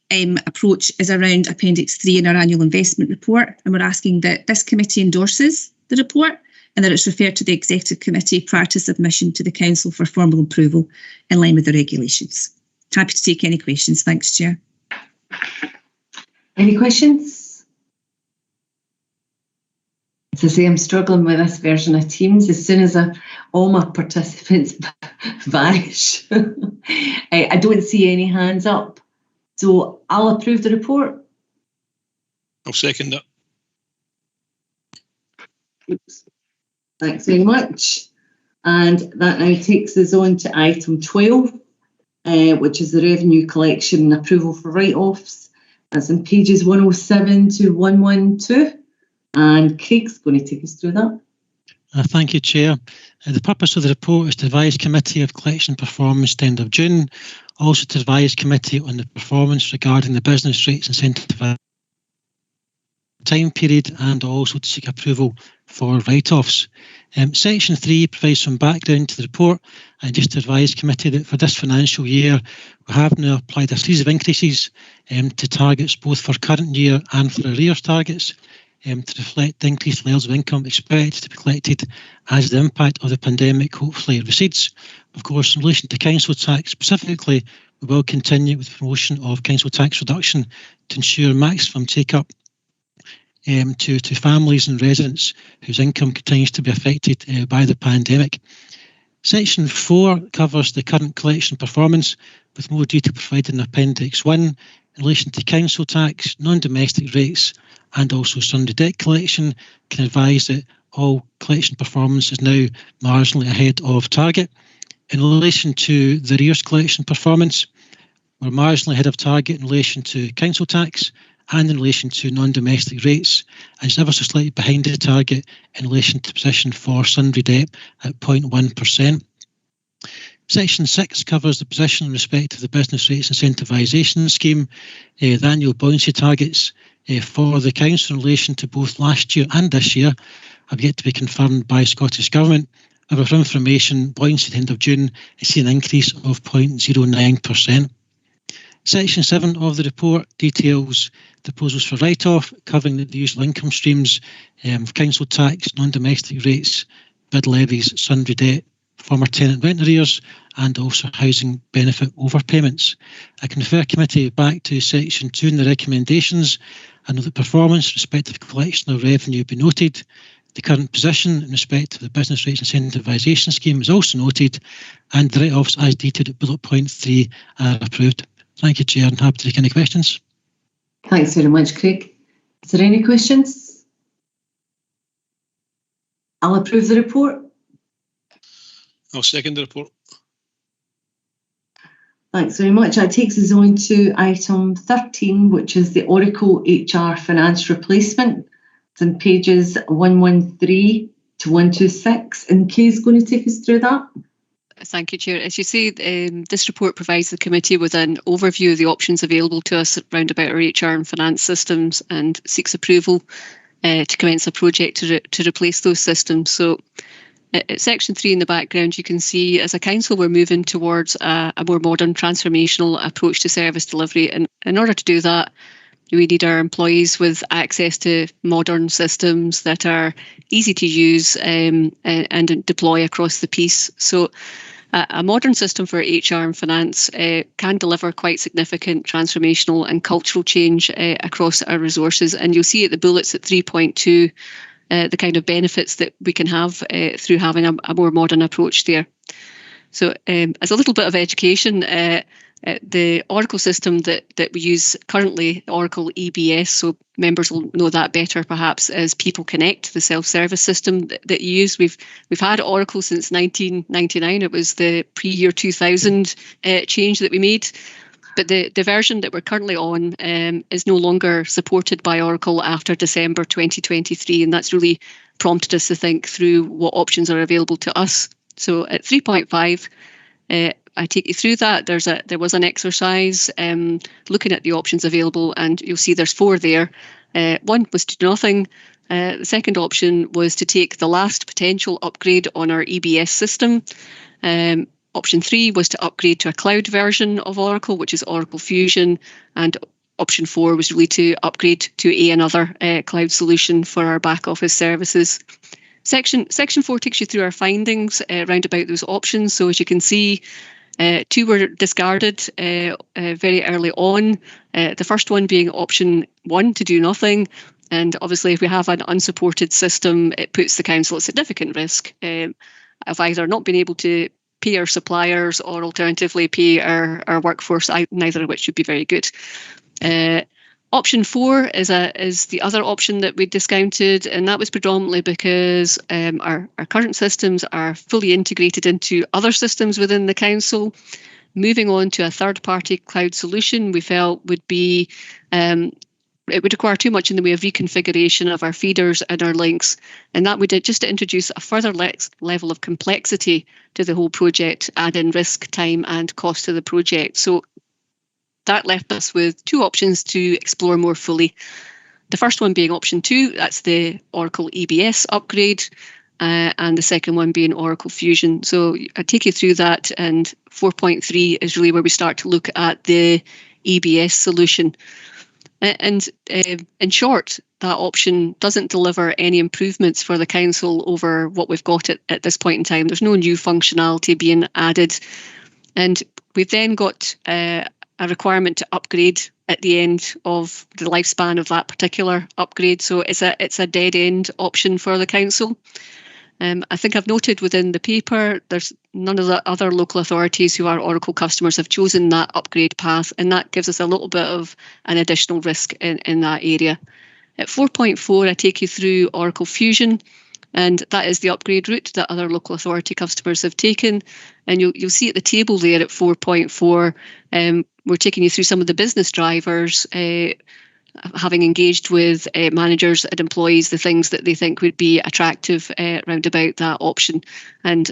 S6: approach is around Appendix 3 in our annual investment report, and we're asking that this committee endorses the report and that it's referred to the Executive Committee prior to submission to the Council for formal approval in line with the regulations. Happy to take any questions. Thanks, Chair.
S4: Any questions? As I say, I'm struggling with this version of Teams. As soon as all my participants vanish, I don't see any hands up. So I'll approve the report.
S11: I'll second that.
S4: Oops. Thanks very much. And that now takes us on to item 12, which is the revenue collection and approval for write-offs. That's in pages 107 to 112. And Craig's going to take us through that.
S12: Thank you, Chair. The purpose of the report is to advise Committee of Collection Performance at the end of June, also to advise Committee on the performance regarding the business rates incentive time period, and also to seek approval for write-offs. Section 3 provides some background to the report, and just to advise Committee that for this financial year we have now applied a series of increases to targets both for current year and for arrears targets to reflect the increased levels of income expected to be collected as the impact of the pandemic hopefully recedes. Of course, in relation to council tax specifically, we will continue with the promotion of council tax reduction to ensure maximum take-up to families and residents whose income continues to be affected by the pandemic. Section 4 covers the current collection performance, with more detail provided in Appendix 1 in relation to council tax, non-domestic rates, and also Sunday debt collection. Can advise that all collection performance is now marginally ahead of target. In relation to the arrears collection performance, we're marginally ahead of target in relation to council tax and in relation to non-domestic rates, and it's ever so slightly behind the target in relation to position for sundry debt at 0.1%. Section 6 covers the position in respect of the business rates incentivisation scheme. The annual buoyancy targets for the council in relation to both last year and this year have yet to be confirmed by Scottish Government. However, for information, buoyancy at the end of June has seen an increase of 0.09%. Section 7 of the report details the proposals for write-off, covering the usual income streams of council tax, non-domestic rates, bid levies, sundry debt, former tenant rent arrears, and also housing benefit overpayments. I can refer committee back to section 2 in the recommendations, and the performance, respective collection of revenue be noted. The current position in respect of the business rates incentivisation scheme is also noted, and the write-offs as detailed at bullet point 3 are approved. Thank you, Chair, and happy to take any questions.
S4: Thanks very much, Craig. Is there any questions? I'll approve the report.
S11: I'll second the report.
S4: Thanks very much. That takes us on to item 13, which is the Oracle HR Finance Replacement. It's on pages 113 to 126, and Kay's going to take us through that.
S7: Thank you, Chair. As you say, this report provides the committee with an overview of the options available to us around about our HR and finance systems, and seeks approval to commence a project to replace those systems. So at section 3 in the background, you can see as a council we're moving towards a more modern transformational approach to service delivery, and in order to do that we need our employees with access to modern systems that are easy to use and deploy across the piece. So a modern system for HR and finance can deliver quite significant transformational and cultural change across our resources, and you'll see at the bullets at 3.2 the kind of benefits that we can have through having a more modern approach there. So as a little bit of education, the Oracle system that we use currently, Oracle EBS, so members will know that better perhaps, as People Connect, the self-service system that you use. We've had Oracle since 1999. It was the pre-year 2000 change that we made. But the version that we're currently on is no longer supported by Oracle after December 2023, and that's really prompted us to think through what options are available to us. So at 3.5, I take you through that. There was an exercise looking at the options available, and you'll see there's 4 there. One was to do nothing. The second option was to take the last potential upgrade on our EBS system. Option 3 was to upgrade to a cloud version of Oracle, which is Oracle Fusion, and option 4 was really to upgrade to another cloud solution for our back office services. Section 4 takes you through our findings around about those options. So as you can see, 2 were discarded very early on. The first one being option 1, to do nothing. And obviously, if we have an unsupported system, it puts the council at significant risk of either not being able to pay our suppliers or alternatively pay our workforce, neither of which would be very good. Option 4 is the other option that we discounted, and that was predominantly because our current systems are fully integrated into other systems within the council. Moving on to a third-party cloud solution we felt would be it would require too much in the way of reconfiguration of our feeders and our links, and that would just introduce a further level of complexity to the whole project, adding risk, time and cost to the project. So that left us with 2 options to explore more fully. The first one being option 2, that's the Oracle EBS upgrade, and the second one being Oracle Fusion. So I take you through that, and 4.3 is really where we start to look at the EBS solution. And in short, that option doesn't deliver any improvements for the council over what we've got at this point in time. There's no new functionality being added. And we've then got a requirement to upgrade at the end of the lifespan of that particular upgrade. So it's a dead end option for the council. I think I've noted within the paper, there's none of the other local authorities who are Oracle customers have chosen that upgrade path, and that gives us a little bit of an additional risk in that area. At 4.4, I take you through Oracle Fusion, and that is the upgrade route that other local authority customers have taken. And you'll see at the table there at 4.4, we're taking you through some of the business drivers, having engaged with managers and employees, the things that they think would be attractive round about that option. And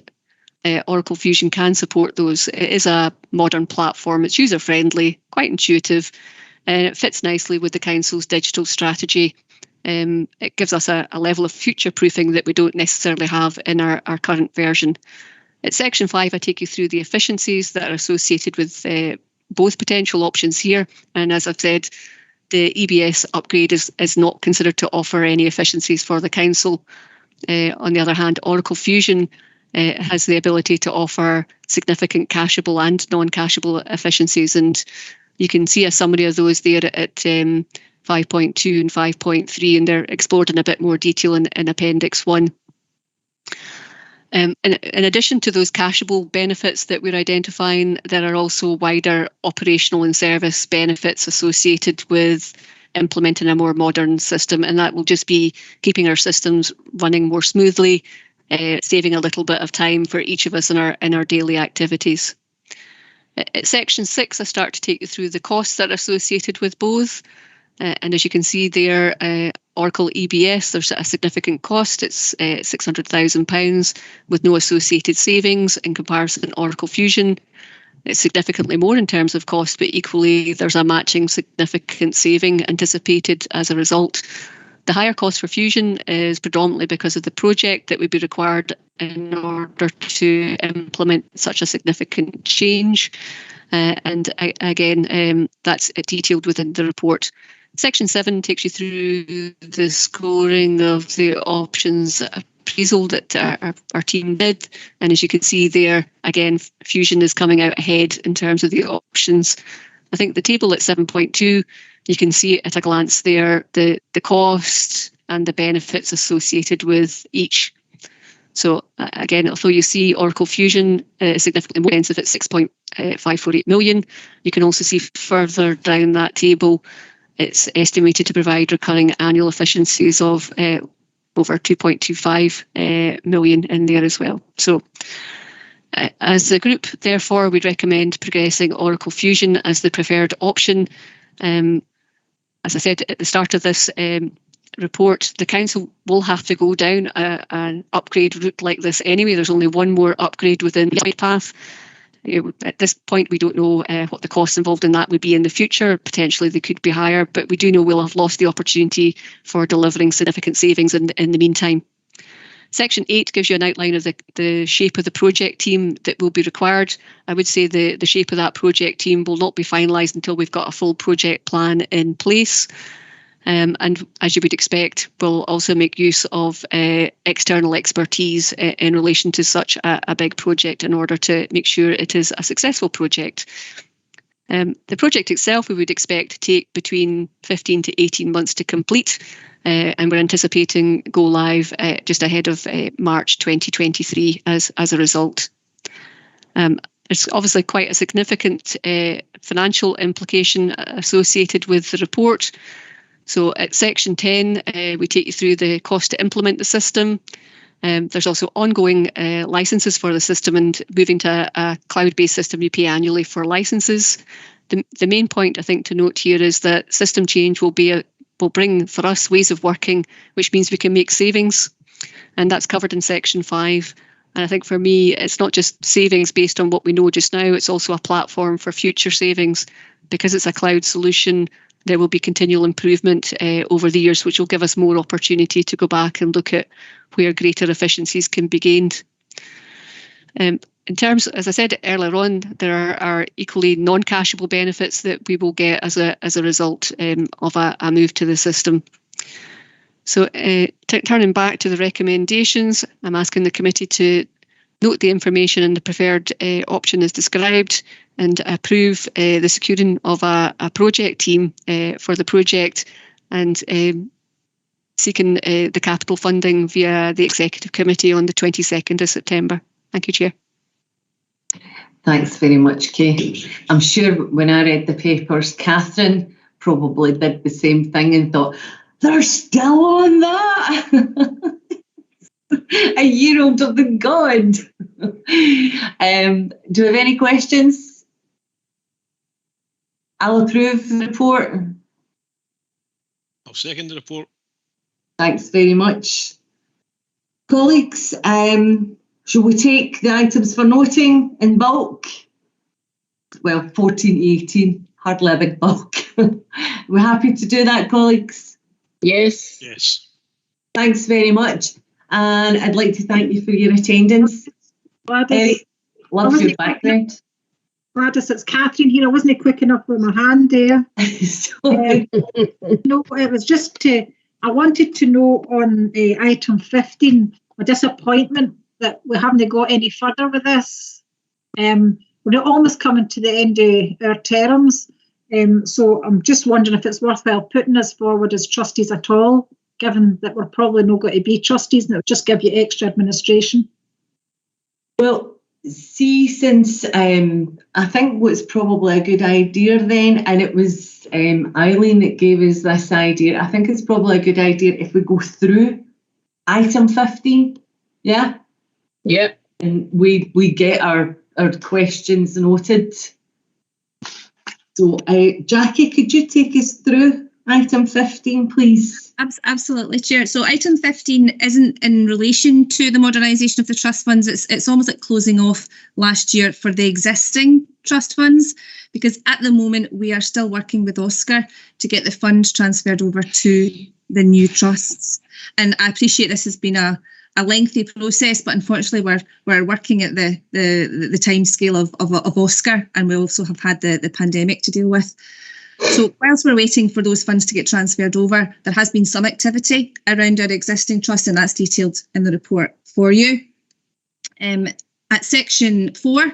S7: Oracle Fusion can support those. It is a modern platform. It's user-friendly, quite intuitive, and it fits nicely with the Council's digital strategy. It gives us a level of future-proofing that we don't necessarily have in our current version. At Section 5, I take you through the efficiencies that are associated with both potential options here. And as I've said, the EBS upgrade is not considered to offer any efficiencies for the Council. On the other hand, Oracle Fusion has the ability to offer significant cashable and non-cashable efficiencies. And you can see a summary of those there at 5.2 and 5.3, and they're explored in a bit more detail in Appendix 1. In addition to those cashable benefits that we're identifying, there are also wider operational and service benefits associated with implementing a more modern system, and that will just be keeping our systems running more smoothly, saving a little bit of time for each of us in our daily activities. At Section 6, I start to take you through the costs that are associated with both. And as you can see there, Oracle EBS, there's a significant cost. It's £600,000 with no associated savings. In comparison, Oracle Fusion, it's significantly more in terms of cost, but equally there's a matching significant saving anticipated as a result. The higher cost for Fusion is predominantly because of the project that would be required in order to implement such a significant change. And again, that's detailed within the report. Section 7 takes you through the scoring of the options appraisal that our team did. And as you can see there, again, Fusion is coming out ahead in terms of the options. I think the table at 7.2, you can see at a glance there the cost and the benefits associated with each. So again, although you see Oracle Fusion significantly more expensive at 6.548 million, you can also see further down that table, it's estimated to provide recurring annual efficiencies of over 2.25 million in there as well. So as a group, therefore, we'd recommend progressing Oracle Fusion as the preferred option. As I said at the start of this report, the Council will have to go down an upgrade route like this anyway. There's only one more upgrade within the upgrade path. At this point, we don't know what the costs involved in that would be in the future. Potentially they could be higher, but we do know we'll have lost the opportunity for delivering significant savings in the meantime. Section 8 gives you an outline of the shape of the project team that will be required. I would say the shape of that project team will not be finalised until we've got a full project plan in place. And as you would expect, we'll also make use of external expertise in relation to such a big project in order to make sure it is a successful project. The project itself we would expect to take between 15 to 18 months to complete, and we're anticipating go live just ahead of March 2023 as a result. There's obviously quite a significant financial implication associated with the report. So at Section 10, we take you through the cost to implement the system. There's also ongoing licenses for the system, and moving to a cloud-based system, you pay annually for licenses. The main point I think to note here is that system change will bring for us ways of working, which means we can make savings, and that's covered in Section 5. And I think for me, it's not just savings based on what we know just now, it's also a platform for future savings. Because it's a cloud solution, there will be continual improvement over the years, which will give us more opportunity to go back and look at where greater efficiencies can be gained. In terms, as I said earlier on, there are equally non-cashable benefits that we will get as a result of a move to the system. So turning back to the recommendations, I'm asking the committee to note the information in the preferred option as described and approve the securing of a project team for the project, and seeking the capital funding via the Executive Committee on the 22nd of September. Thank you, Chair.
S4: Thanks very much, Kay. I'm sure when I read the papers, Catherine probably did the same thing and thought, they're still on that. A year older than God. Do we have any questions? I'll approve the report.
S11: I'll second the report.
S4: Thanks very much. Colleagues, Shall we take the items for noting in bulk? Well, 14 to 18, hardly a big bulk. We're happy to do that, colleagues?
S11: Yes. Yes.
S4: Thanks very much. And I'd like to thank you for your attendance.
S2: Gladys,
S4: love your background.
S2: Gladys, it's Catherine here. I wasn't quick enough with my hand there. No, it was just I wanted to know on item 15, a disappointment that we haven't got any further with this. We're almost coming to the end of our terms. So I'm just wondering if it's worthwhile putting us forward as trustees at all, given that we're probably not going to be trustees and it'll just give you extra administration.
S4: Well, see, since I think what's probably a good idea then, and it was Eileen that gave us this idea, I think it's probably a good idea if we go through item 15, yeah?
S11: Yeah.
S4: And we get our questions noted. So, Jackie, could you take us through item 15, please?
S6: Absolutely, Chair. So item 15 isn't in relation to the modernisation of the trust funds. It's almost like closing off last year for the existing trust funds, because at the moment we are still working with Oscar to get the funds transferred over to the new trusts. And I appreciate this has been a lengthy process, but unfortunately we're working at the time scale of Oscar, and we also have had the pandemic to deal with. So whilst we're waiting for those funds to get transferred over, there has been some activity around our existing trust, and that's detailed in the report for you. At section 4,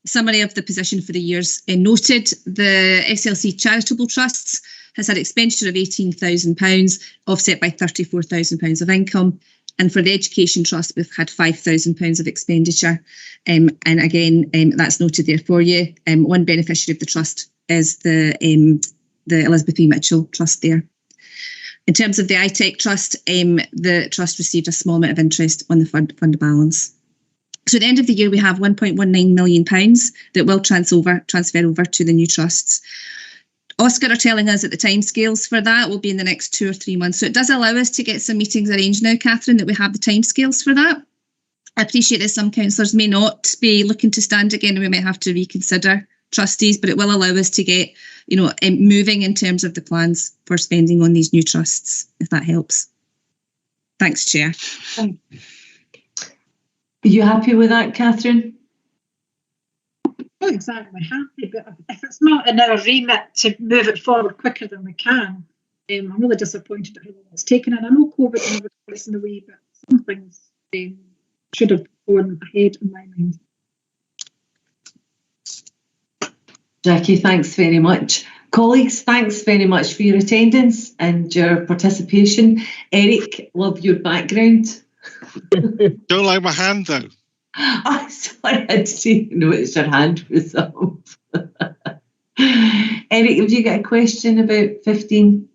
S6: summary of the position for the years noted, the SLC Charitable Trusts has had expenditure of £18,000 offset by £34,000 of income. And for the Education Trust, we've had £5,000 of expenditure. And again, that's noted there for you. One beneficiary of the trust is the Elizabeth E. Mitchell Trust there. In terms of the iTech Trust, the trust received a small amount of interest on the fund balance. So at the end of the year, we have £1.19 million that will transfer over to the new trusts. Oscar are telling us that the timescales for that will be in the next 2 or 3 months. So it does allow us to get some meetings arranged now, Catherine, that we have the timescales for that. I appreciate that some councillors may not be looking to stand again, and we might have to reconsider trustees, but it will allow us to get, moving in terms of the plans for spending on these new trusts, if that helps. Thanks, Chair.
S4: Are you happy with that, Catherine?
S2: Not exactly happy, but if it's not in our remit to move it forward quicker than we can, I'm really disappointed at how long it's taken. And I know COVID never twice in the way, but some things should have gone ahead in my mind.
S4: Jackie, thanks very much. Colleagues, thanks very much for your attendance and your participation. Eric, love your background.
S3: Don't like my hand though.
S4: I'm sorry, I didn't know it's your hand was up. Eric, have you got a question about 15?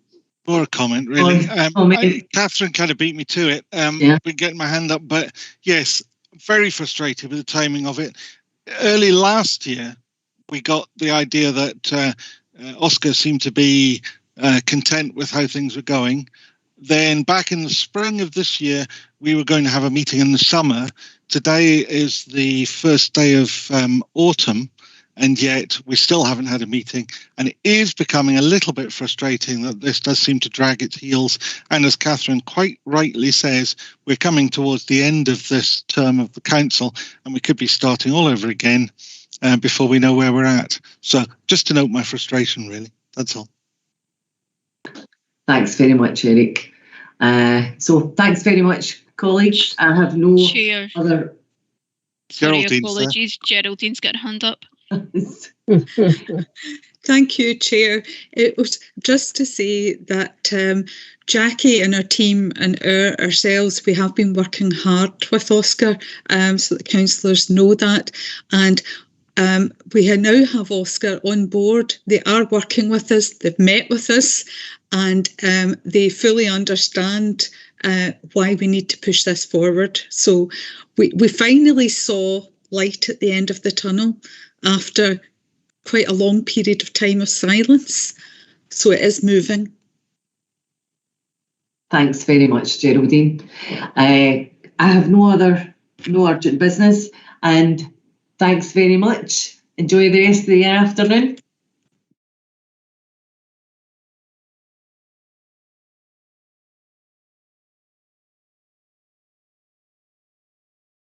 S3: Or a comment, really. Catherine kind of beat me to it. Been getting my hand up, but yes, very frustrated with the timing of it. Early last year, we got the idea that Oscar seemed to be content with how things were going. Then back in the spring of this year, we were going to have a meeting in the summer. Today is the first day of autumn, and yet we still haven't had a meeting. And it is becoming a little bit frustrating that this does seem to drag its heels. And as Catherine quite rightly says, we're coming towards the end of this term of the council, and we could be starting all over again before we know where we're at. So just to note my frustration, really. That's all.
S4: Thanks very much, Eric. So thanks very much, colleagues. I have no other...
S1: Sorry, apologies. Geraldine's got her hand up.
S13: Thank you, Chair. It was just to say that Jackie and her team and ourselves, we have been working hard with Oscar, so the councillors know that. And we now have Oscar on board. They are working with us. They've met with us, and they fully understand why we need to push this forward. So we finally saw light at the end of the tunnel after quite a long period of time of silence. So it is moving.
S4: Thanks very much, Geraldine. I have no other no urgent business. And thanks very much. Enjoy the rest of the afternoon.